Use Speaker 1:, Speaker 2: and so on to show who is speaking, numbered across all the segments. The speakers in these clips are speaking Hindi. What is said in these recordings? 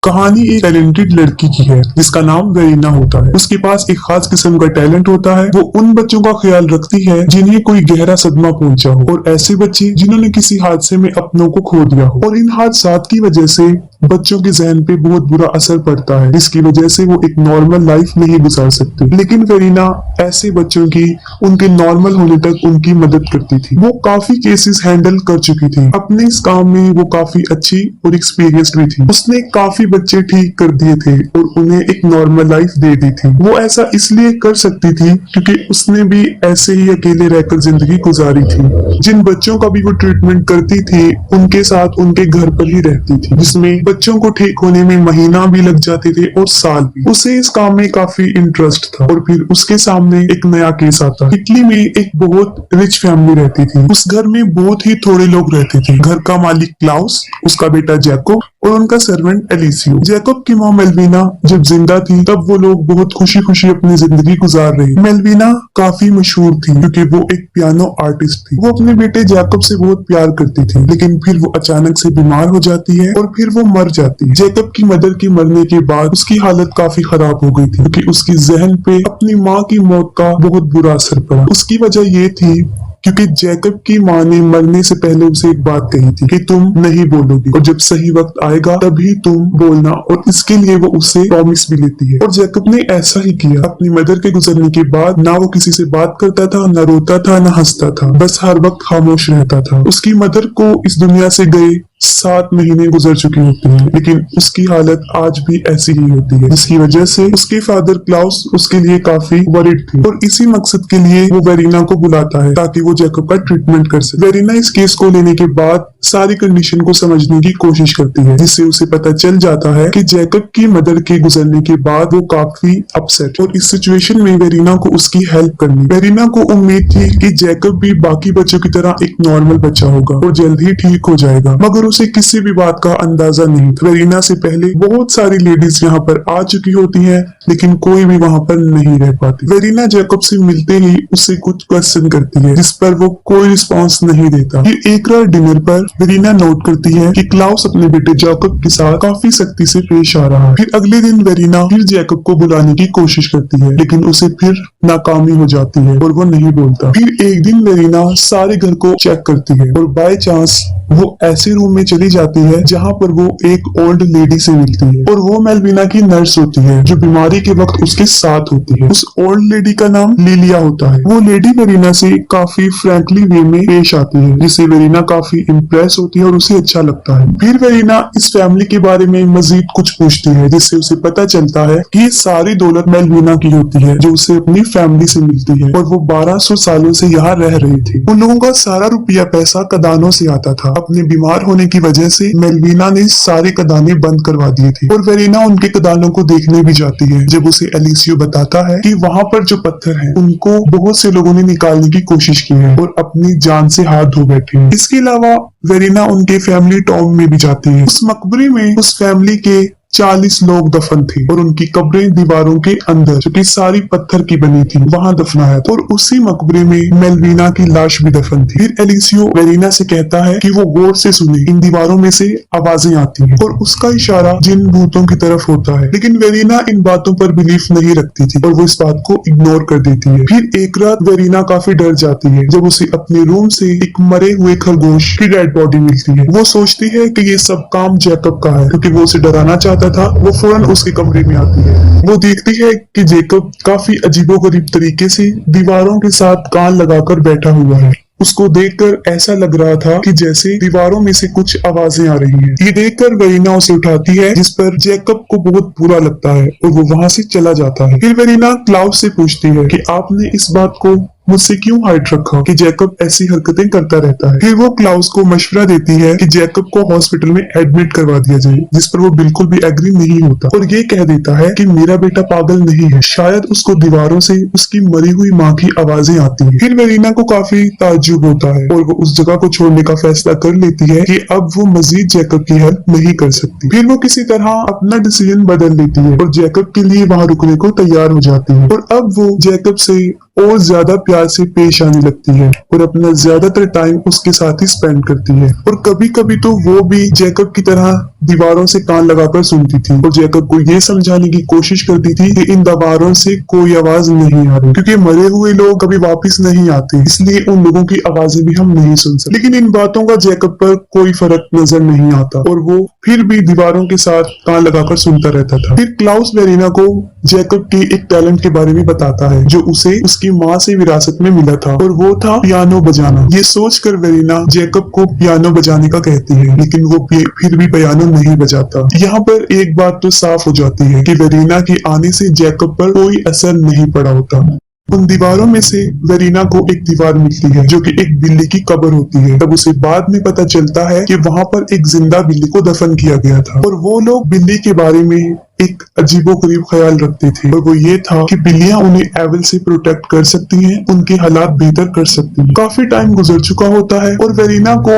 Speaker 1: कहानी एक टैलेंटेड लड़की की है जिसका नाम वेरिना होता है। उसके पास एक खास किस्म का टैलेंट होता है। वो उन बच्चों का ख्याल रखती है जिन्हें कोई गहरा सदमा पहुंचा हो और ऐसे बच्चे जिन्होंने किसी हादसे में अपनों को खो दिया हो और इन हादसात की वजह से बच्चों के जहन पे बहुत बुरा असर पड़ता है, जिसकी वजह से वो एक नॉर्मल लाइफ नहीं गुजार सकते। लेकिन वेरिना ऐसे बच्चों की उनके नॉर्मल होने तक उनकी मदद करती थी। वो काफी केसेस हैंडल कर चुकी थी। अपने इस काम में वो काफी अच्छी और एक्सपीरियंस्ड भी थी। उसने काफी बच्चे ठीक कर दिए थे और उन्हें एक नॉर्मल लाइफ दे दी थी। वो ऐसा इसलिए कर सकती थी क्योंकि उसने भी ऐसे ही अकेले रहकर जिंदगी गुजारी थी। जिन बच्चों का भी वो ट्रीटमेंट करती थी उनके साथ उनके घर पर ही रहती थी, जिसमें बच्चों को ठीक होने में महीना भी लग जाते थे और साल भी। उसे इस काम में काफी इंटरेस्ट था और फिर उसके सामने एक नया केस आता। इटली में एक बहुत रिच फैमिली रहती थी। उस घर में बहुत ही थोड़े लोग रहते थे। घर का मालिक क्लाउस, उसका बेटा जैकोब और उनका सर्वेंट एलिसियो। जैकोब की माँ मेलविना जब जिंदा थी तब वो लोग बहुत खुशी खुशी अपनी जिंदगी गुजार रहे। मेलविना काफी मशहूर थी क्योंकि वो एक पियानो आर्टिस्ट थी। वो अपने बेटे जैकोब से बहुत प्यार करती थी, लेकिन फिर वो अचानक से बीमार हो जाती है और फिर वो मर जाती है। जैकब की मदर के मरने के बाद उसकी हालत काफी खराब हो गई थी क्योंकि उसकी जहन पे अपनी माँ की मौत का बहुत बुरा असर पड़ा। उसकी वजह ये थी क्योंकि जैकब की माँ ने मरने से पहले उसे एक बात कही थी कि तुम नहीं बोलोगी और जब सही वक्त आएगा तभी तुम बोलना, और इसके लिए वो उससे प्रॉमिस भी लेती है। और जैकब ने ऐसा ही किया। अपनी मदर के गुजरने के बाद ना वो किसी से बात करता था, ना रोता था, ना हंसता था, बस हर वक्त खामोश रहता था। उसकी मदर को इस दुनिया से गए 7 महीने गुजर चुके होते हैं, लेकिन उसकी हालत आज भी ऐसी ही होती है, जिसकी वजह से उसके फादर क्लाउस उसके लिए काफी वरीड थे और इसी मकसद के लिए वो वेरिना को बुलाता है ताकि वो जैकब का ट्रीटमेंट कर सके। वेरिना इस केस को लेने के बाद सारी कंडीशन को समझने की कोशिश करती है, जिससे उसे पता चल जाता है कि जैकब की मदर के गुजरने के बाद वो काफी अपसेट और इस सिचुएशन में वेरिना को उसकी हेल्प करनी। वेरिना को उम्मीद थी कि जैकब भी बाकी बच्चों की तरह एक नॉर्मल बच्चा होगा और जल्द ही ठीक हो जाएगा, मगर उसे किसी भी बात का अंदाजा नहीं था। वेरिना से पहले बहुत सारी लेडीज यहाँ पर आ चुकी होती हैं, लेकिन कोई भी वहाँ पर नहीं रह पाती। वेरिना जैकब से मिलते ही उससे कुछ क्वेश्चन करती है, जिस पर वो कोई रिस्पॉन्स नहीं देता। फिर एक रात डिनर पर वेरिना नोट करती है कि क्लाउस अपने बेटे जैकब के साथ काफी सख्ती से पेश आ रहा है। फिर अगले दिन वेरिना फिर जैकब को बुलाने की कोशिश करती है, लेकिन उसे फिर नाकामी हो जाती है और वो नहीं बोलता। फिर एक दिन वेरिना सारे घर को चेक करती है और बाय चांस वो ऐसे रूम में चली जाती है जहाँ पर वो एक ओल्ड लेडी से मिलती है और वो मेलविना की नर्स होती है जो बीमारी के वक्त उसके साथ होती है। उस ओल्ड लेडी का नाम लिलिया होता है। वो लेडी वेरिना से काफी फ्रैंकली वे में पेश आती है, जिससे वेरिना काफी इम्प्रेस होती है और उसे अच्छा लगता है। फिर वेरिना इस फैमिली के बारे में मजीद कुछ पूछती है, जिससे उसे पता चलता है कि ये सारी दौलत मेलविना की होती है जो उसे अपनी फैमिली से मिलती है और वो 1200 सालों से यहाँ रह रही थी। उन लोगों का सारा रुपया पैसा कदानों से आता था। अपने बीमार होने की वजह से मेलविना ने सारे कदाने बंद करवा दिए थे और वेरिना उनके कदानों को देखने भी जाती है। जब उसे एलिसियो बताता है कि वहाँ पर जो पत्थर हैं उनको बहुत से लोगों ने निकालने की कोशिश की है और अपनी जान से हाथ धो बैठे हैं। इसके अलावा वेरिना उनके फैमिली टॉम में भी जाती है। उस मकबरे में उस फैमिली के 40 लोग दफन थे और उनकी कब्रें दीवारों के अंदर जो कि सारी पत्थर की बनी थी वहां दफनाया था और उसी मकबरे में मेलविना की लाश भी दफन थी। फिर एलिसियो वेरिना से कहता है कि वो गौर से सुने, इन दीवारों में से आवाजें आती हैं और उसका इशारा जिन भूतों की तरफ होता है। लेकिन वेरिना इन बातों पर बिलीफ नहीं रखती थी और वो इस बात को इग्नोर कर देती है। फिर एक रात वेरिना काफी डर जाती है जब उसे अपने रूम से एक मरे हुए खरगोश की डेड बॉडी मिलती है। वो सोचती है कि ये सब काम जैकब का है क्योंकि वो उसे डराना चाहता था। वो फौरन उसके कमरे में आती है। वो देखती है कि जैकब काफी अजीबोगरीब तरीके से दीवारों के साथ कान लगाकर बैठा हुआ है। उसको देखकर ऐसा लग रहा था कि जैसे दीवारों में से कुछ आवाजें आ रही हैं। ये देखकर वेरिना उसे उठाती है, जिस पर जैकब को बहुत बुरा लगता है और वो वहां से चला जाता है। फिर वेरिना क्लाउस से पूछती है कि आपने इस बात को मुझसे क्यों हाइड रखा कि जैकब ऐसी हरकतें करता रहता है। फिर वो क्लाउस को मशवरा देती है कि जैकब को हॉस्पिटल में एडमिट करवा दिया जाए, जिस पर वो बिल्कुल भी एग्री नहीं होता और ये कह देता है कि मेरा बेटा पागल नहीं है, शायद उसको दीवारों से उसकी मरी हुई माँ की आवाजें आती हैं। फिर वेरिना को काफी ताज्जुब होता है और वो उस जगह को छोड़ने का फैसला कर लेती है कि अब वो मजीद जैकब की हेल्प नहीं कर सकती। फिर वो किसी तरह अपना डिसीजन बदल लेती है और जैकब के लिए वहाँ रुकने को तैयार हो जाती है और अब वो जैकब से और ज्यादा प्यार से पेश आने लगती है और अपना ज्यादातर टाइम उसके साथ ही स्पेंड करती है। और कभी कभी तो वो भी जैकब की तरह दीवारों से कान लगाकर सुनती थी और जैकब को ये समझाने की कोशिश करती थी कि इन दीवारों से कोई आवाज नहीं आ रही, क्योंकि मरे हुए लोग कभी वापस नहीं आते, इसलिए उन लोगों की आवाजें भी हम नहीं सुन सकते। लेकिन इन बातों का जैकब पर कोई फर्क नजर नहीं आता और वो फिर भी दीवारों के साथ कान लगाकर सुनता रहता था। फिर क्लाउस वेरिना को जैकब के एक टैलेंट के बारे में बताता है जो उसे उसकी माँ से विरासत में मिला था, और वो था पियानो बजाना। ये सोचकर वेरिना जैकब को पियानो बजाने का कहती है, लेकिन वो फिर भी पियानो नहीं बजाता। यहाँ पर एक बात तो साफ हो जाती है कि वेरिना के आने से जैकब पर कोई असर नहीं पड़ा होता। उन दीवारों में से वेरिना को एक दीवार मिलती है जो कि एक बिल्ली की कब्र होती है। तब उसे बाद में पता चलता है कि वहां पर एक जिंदा बिल्ली को दफन किया गया था, और वो लोग बिल्ली के बारे में एक अजीबोगरीब ख्याल रखते थे, और वो ये था कि बिल्लियां उन्हें एविल से प्रोटेक्ट कर सकती हैं, उनके हालात बेहतर कर सकती हैं। काफी टाइम गुजर चुका होता है और वेरिना को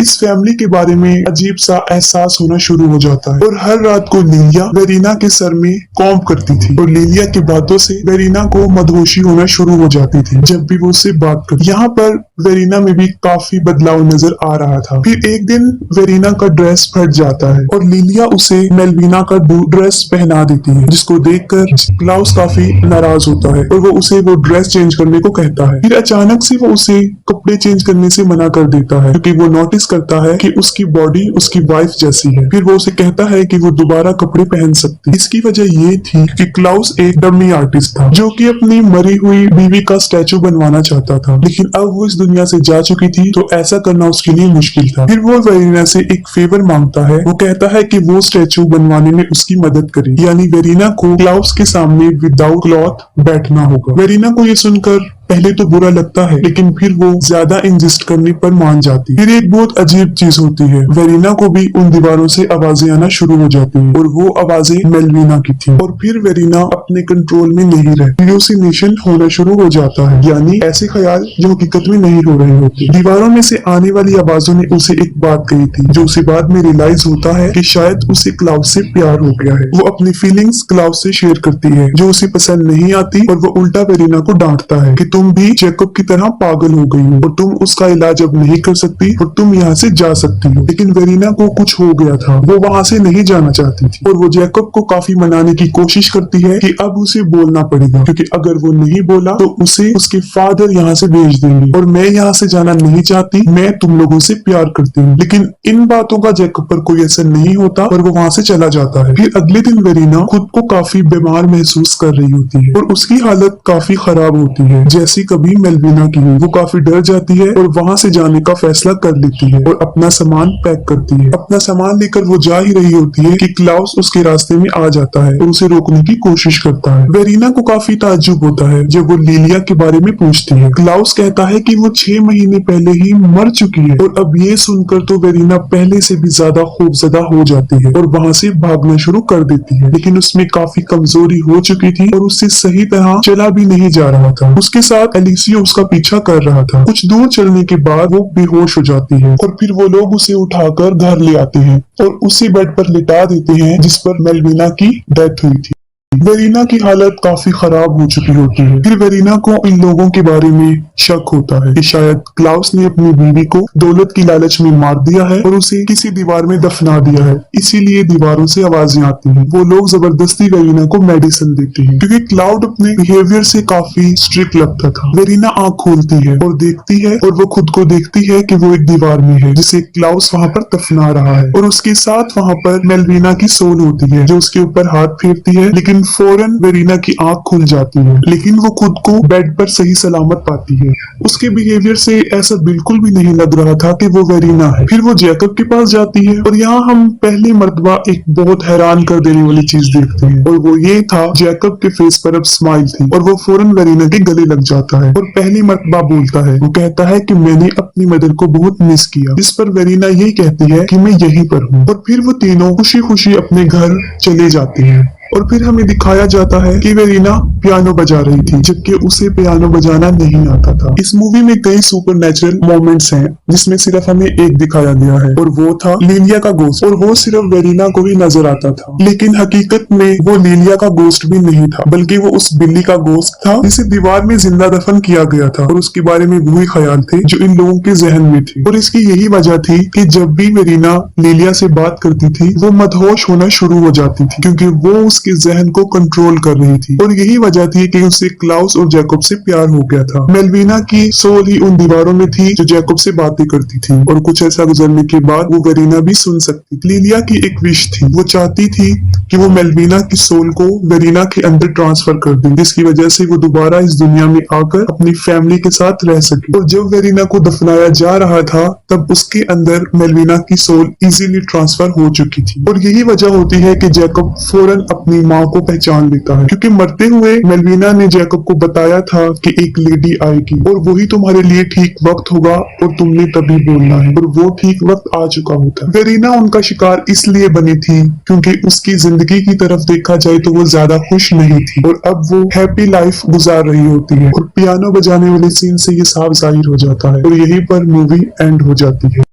Speaker 1: इस फैमिली के बारे में अजीब सा एहसास होना शुरू हो जाता है, और हर रात को लिलिया वेरिना के सर में कॉम्ब करती थी, और लिलिया की बातों से वेरिना को मदहोशी होना शुरू हो जाती थी जब भी वो उससे बात करती। यहाँ पर वेरिना में भी काफी बदलाव नजर आ रहा था। फिर एक दिन वेरिना का ड्रेस फट जाता है और लिलिया उसे मेलविना का ड्रेस पहना देती है, जिसको देखकर क्लाउस काफी नाराज होता है और वो उसे वो ड्रेस चेंज करने को कहता है। फिर अचानक से वो उसे कपड़े चेंज करने से मना कर देता है, क्योंकि वो नोटिस करता है कि उसकी बॉडी उसकी वाइफ जैसी है। फिर वो उसे कहता है कि वो दोबारा कपड़े पहन सकती है। इसकी वजह ये थी कि क्लाउस एक डमी आर्टिस्ट था जो कि अपनी मरी हुई बीवी का स्टैचू बनवाना चाहता था, लेकिन अब वो इस दुनिया से जा चुकी थी तो ऐसा करना उसके लिए मुश्किल था। फिर वो वेरिना से एक फेवर मांगता है। वो कहता है कि वो स्टैचू बनवाने में उसकी मदद करे, यानी वेरिना को क्लाउस के सामने विदाउट क्लॉथ बैठना होगा। वेरिना को ये सुनकर पहले तो बुरा लगता है, लेकिन फिर वो ज्यादा इंसिस्ट करने पर मान जाती। फिर एक बहुत अजीब चीज होती है, वेरिना को भी उन दीवारों से आवाजें आना शुरू हो जाती हैं, और वो आवाजें मेलविना की थी। और फिर वेरिना अपने कंट्रोल में नहीं रहती, हेलुसिनेशन होना शुरू हो जाता है, यानी ऐसे ख्याल जो हकीकत में नहीं हो रहे होते। दीवारों में से आने वाली आवाजों ने उसे एक बात कही थी जो उसे बाद में रियलाइज होता है कि शायद उसे क्लाउस से प्यार हो गया है। वो अपनी फीलिंग्स क्लाउस से शेयर करती है जो उसे पसंद नहीं आती, और वो उल्टा वेरिना को डांटता है कि तुम भी जैकब की तरह पागल हो गई हो और तुम उसका इलाज अब नहीं कर सकती और तुम यहाँ से जा सकती हो। लेकिन वेरिना को कुछ हो गया था, वो वहाँ से नहीं जाना चाहती थी, और वो जैकब को काफी मनाने की कोशिश करती है कि अब उसे बोलना पड़ेगा, क्योंकि अगर वो नहीं बोला तो उसे उसके फादर यहाँ से भेज देंगे, और मैं यहाँ से जाना नहीं चाहती, मैं तुम लोगों से प्यार करती हूँ। लेकिन इन बातों का जैकब पर कोई असर नहीं होता और वो वहाँ से चला जाता है। फिर अगले दिन वेरिना खुद को काफी बीमार महसूस कर रही होती है और उसकी हालत काफी खराब होती है, जैसी कभी मेलविना की हुई। वो काफी डर जाती है और वहाँ से जाने का फैसला कर लेती है और अपना सामान पैक करती है। अपना सामान लेकर वो जा ही रही होती है कि क्लाउस उसके रास्ते में आ जाता है और उसे रोकने की कोशिश करता है। वेरिना को काफी ताज्जुब होता है जब वो लिलिया के बारे में पूछती है। क्लाउस कहता है कि वो 6 महीने पहले ही मर चुकी है, और अब ये सुनकर तो वेरिना पहले से भी ज्यादा खौफजदा हो जाती है और वहाँ से भागना शुरू कर देती है। लेकिन उसमें काफी कमजोरी हो चुकी थी और उससे सही तरह चला भी नहीं जा रहा था। उसके साथ एलिसियो उसका पीछा कर रहा था। कुछ दूर चलने के बाद वो बेहोश हो जाती है और फिर वो लोग उसे उठाकर घर ले आते हैं और उसी बेड पर लिटा देते हैं जिस पर मेलविना की डेथ हुई थी। वेरिना की हालत काफी खराब हो चुकी होती है। फिर वेरिना को इन लोगों के बारे में शक होता है कि शायद क्लाउस ने अपनी बीवी को दौलत की लालच में मार दिया है और उसे किसी दीवार में दफना दिया है, इसीलिए दीवारों से आवाजें आती हैं। वो लोग जबरदस्ती वेरिना को मेडिसिन देते हैं क्योंकि क्लाउड अपने बिहेवियर से काफी स्ट्रिक्ट लगता था। वेरिना आंख खोलती है और देखती है, और वो खुद को देखती है कि वो एक दीवार में है जिसे क्लाउस वहाँ पर दफना रहा है, और उसके साथ वहाँ पर मेलविना की सोल होती है जो उसके ऊपर हाथ फेरती है। लेकिन फौरन वेरिना की आंख खुल जाती है, लेकिन वो खुद को बेड पर सही सलामत पाती है। उसके बिहेवियर से ऐसा बिल्कुल भी नहीं लग रहा था कि वो वेरिना है। फिर वो जैकब के पास जाती है और यहाँ हम पहली मर्तबा एक बहुत हैरान कर देने वाली चीज देखते हैं, और वो ये था जैकब के फेस पर अब स्माइल थी और वो फौरन वेरिना के गले लग जाता है और पहली मर्तबा बोलता है। वो कहता है कि मैंने अपनी मदर को बहुत मिस किया, जिस पर वेरिना यही कहती है कि मैं यहीं पर हूँ, और फिर वो तीनों खुशी खुशी अपने घर चले जाते हैं। और फिर हमें दिखाया जाता है कि वेरीना पियानो बजा रही थी, जबकि उसे पियानो बजाना नहीं आता था। इस मूवी में कई सुपरनैचुरल मोमेंट्स हैं, जिसमें सिर्फ हमें एक दिखाया गया है और वो था लिलिया का गोश्त, और वो सिर्फ वेरीना को ही नजर आता था। लेकिन हकीकत में वो लिलिया का गोश्त भी नहीं था, बल्कि वो उस बिल्ली का गोश्त था जिसे दीवार में जिंदा दफन किया गया था, और उसके बारे में वही ख्याल थे जो इन लोगों के जहन में थे। और इसकी यही वजह थी कि जब भी वेरीना लिलिया से बात करती थी वो मदहोश होना शुरू हो जाती थी, क्योंकि वो उसके जहन को कंट्रोल कर रही थी। और यही वजह थी कि उसे क्लाउस और जैकब से प्यार हो गया था। मेलविना की सोल ही उन दीवारों में थी जो जैकब से बातें करती थी, और कुछ ऐसा गुजरने के बाद वो वेरीना भी सुन सकती थी। लिलिया की एक विश थी, वो चाहती थी कि वो मेलविना की सोल को वेरीना के अंदर ट्रांसफर कर दे, जिसकी वजह से वो दोबारा इस दुनिया में आकर अपनी फैमिली के साथ रह सके। और जब वेरीना को दफनाया जा रहा था तब उसके अंदर मेलविना की सोल इजीली ट्रांसफर हो चुकी थी। और यही वजह होती है कि जैकब फौरन अपनी माँ को पहचान लेता है, क्योंकि मरते हुए मेलविना ने जैकब को बताया था कि एक लेडी आएगी और वही तुम्हारे लिए ठीक वक्त होगा और तुमने तभी बोलना है, और वो ठीक वक्त आ चुका होता है। वेरीना उनका शिकार इसलिए बनी थी क्योंकि उसकी जिंदगी की तरफ देखा जाए तो वो ज्यादा खुश नहीं थी, और अब वो हैप्पी लाइफ गुजार रही होती है। और पियानो बजाने वाले सीन से ये साफ जाहिर हो जाता है, और यहीं पर मूवी एंड हो जाती है।